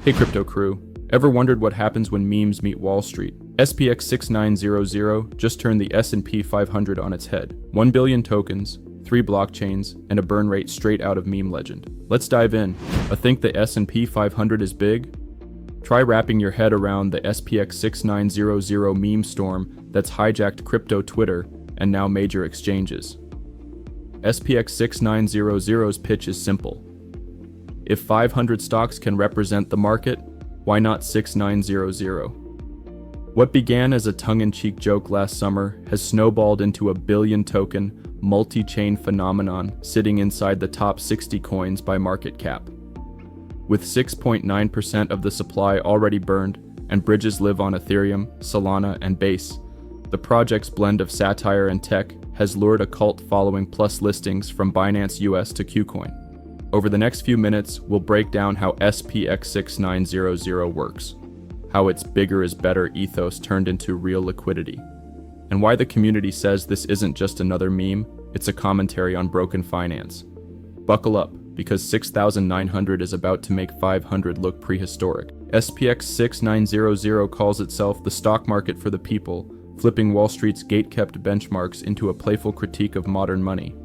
Hey crypto crew, ever wondered what happens when memes meet Wall Street? SPX6900 just turned the S&P 500 on its head. 1 billion tokens, 3 blockchains, and a burn rate straight out of meme legend. Let's dive in. Think the S&P 500 is big? Try wrapping your head around the SPX6900 meme storm that's hijacked crypto Twitter and now major exchanges. SPX6900's pitch is simple. If 500 stocks can represent the market, why not 6900? What began as a tongue-in-cheek joke last summer has snowballed into a billion-token, multi-chain phenomenon sitting inside the top 60 coins by market cap. With 6.9% of the supply already burned and bridges live on Ethereum, Solana, and Base, the project's blend of satire and tech has lured a cult following plus listings from Binance US to KuCoin. Over the next few minutes, we'll break down how SPX6900 works, how its bigger is better ethos turned into real liquidity, and why the community says this isn't just another meme, it's a commentary on broken finance. Buckle up, because 6,900 is about to make 500 look prehistoric. SPX6900 calls itself the stock market for the people, flipping Wall Street's gate-kept benchmarks into a playful critique of modern money.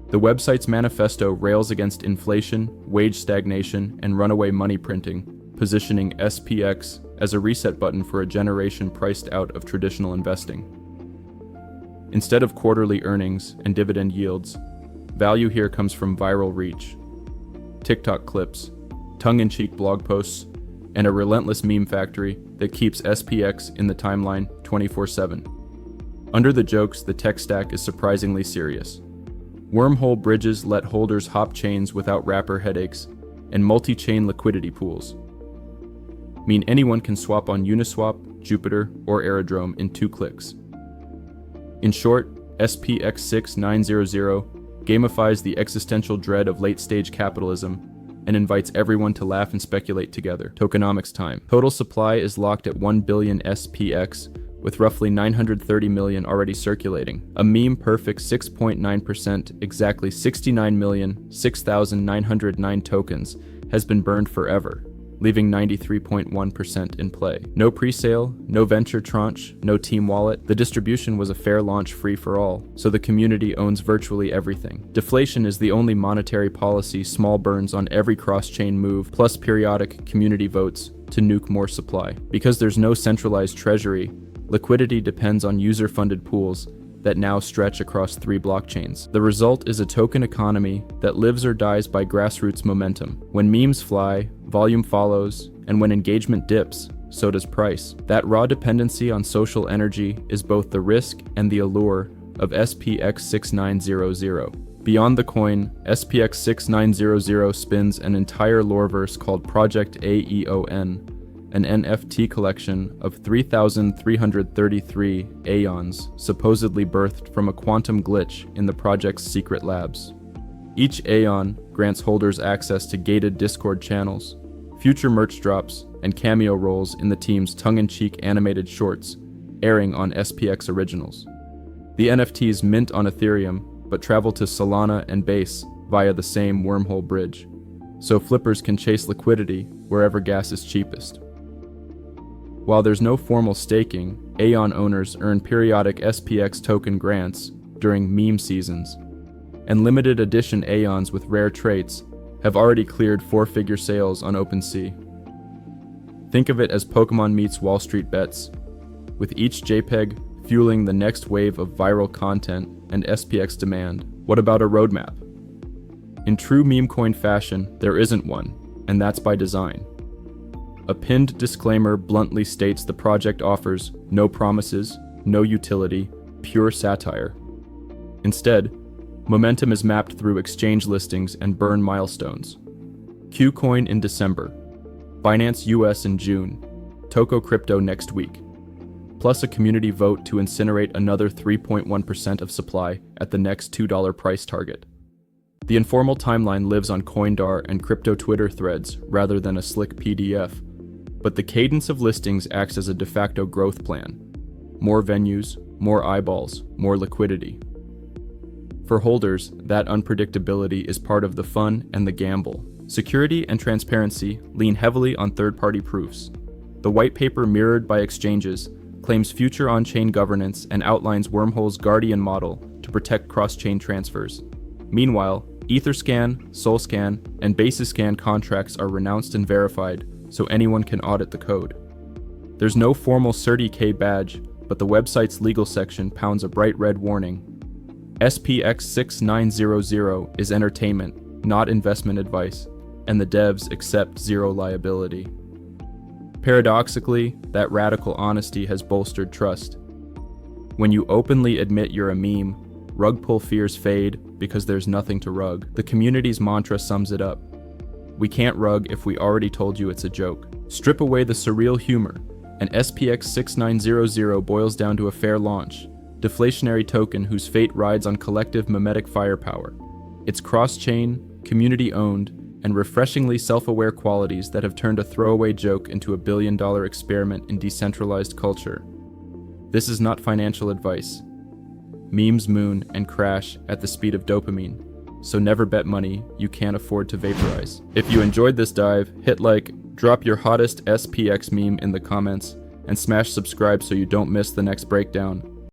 The website's manifesto rails against inflation, wage stagnation, and runaway money printing, positioning SPX as a reset button for a generation priced out of traditional investing. Instead of quarterly earnings and dividend yields, value here comes from viral reach, TikTok clips, tongue-in-cheek blog posts, and a relentless meme factory that keeps SPX in the timeline 24/7. Under the jokes, the tech stack is surprisingly serious. Wormhole bridges let holders hop chains without wrapper headaches, and multi-chain liquidity pools mean anyone can swap on Uniswap, Jupiter, or Aerodrome in 2 clicks. In short, SPX6900 gamifies the existential dread of late-stage capitalism and invites everyone to laugh and speculate together. Tokenomics time. Total supply is locked at 1 billion SPX, with roughly 930 million already circulating. A meme-perfect 6.9%, exactly 69,006,909 tokens, has been burned forever, leaving 93.1% in play. No presale, no venture tranche, no team wallet. The distribution was a fair launch free for all, so the community owns virtually everything. Deflation is the only monetary policy, small burns on every cross-chain move, plus periodic community votes to nuke more supply. Because there's no centralized treasury, liquidity depends on user-funded pools that now stretch across 3 blockchains. The result is a token economy that lives or dies by grassroots momentum. When memes fly, volume follows, and when engagement dips, so does price. That raw dependency on social energy is both the risk and the allure of SPX6900. Beyond the coin, SPX6900 spins an entire loreverse called Project AEON, an NFT collection of 3,333 Aeons supposedly birthed from a quantum glitch in the project's secret labs. Each Aeon grants holders access to gated Discord channels, future merch drops, and cameo roles in the team's tongue-in-cheek animated shorts, airing on SPX Originals. The NFTs mint on Ethereum, but travel to Solana and Base via the same wormhole bridge, so flippers can chase liquidity wherever gas is cheapest. While there's no formal staking, Aeon owners earn periodic SPX token grants during meme seasons, and limited edition Aeons with rare traits have already cleared 4-figure sales on OpenSea. Think of it as Pokemon meets Wall Street bets, with each JPEG fueling the next wave of viral content and SPX demand. What about a roadmap? In true meme coin fashion, there isn't one, and that's by design. A pinned disclaimer bluntly states the project offers no promises, no utility, pure satire. Instead, momentum is mapped through exchange listings and burn milestones. KuCoin in December, Binance US in June, Toko Crypto next week, plus a community vote to incinerate another 3.1% of supply at the next $2 price target. The informal timeline lives on Coindar and crypto Twitter threads rather than a slick PDF, but the cadence of listings acts as a de facto growth plan. More venues, more eyeballs, more liquidity. For holders, that unpredictability is part of the fun and the gamble. Security and transparency lean heavily on third-party proofs. The white paper mirrored by exchanges claims future on-chain governance and outlines Wormhole's Guardian model to protect cross-chain transfers. Meanwhile, Etherscan, Solscan, and Basisscan contracts are renounced and verified, so anyone can audit the code. There's no formal CertiK badge, but the website's legal section pounds a bright red warning. SPX6900 is entertainment, not investment advice, and the devs accept zero liability. Paradoxically, that radical honesty has bolstered trust. When you openly admit you're a meme, rug pull fears fade because there's nothing to rug. The community's mantra sums it up. We can't rug if we already told you it's a joke. Strip away the surreal humor, and SPX6900 boils down to a fair launch, deflationary token whose fate rides on collective memetic firepower. It's cross-chain, community-owned, and refreshingly self-aware qualities that have turned a throwaway joke into a billion-dollar experiment in decentralized culture. This is not financial advice. Memes moon and crash at the speed of dopamine, so never bet money you can't afford to vaporize. If you enjoyed this dive, hit like, drop your hottest SPX meme in the comments, and smash subscribe so you don't miss the next breakdown.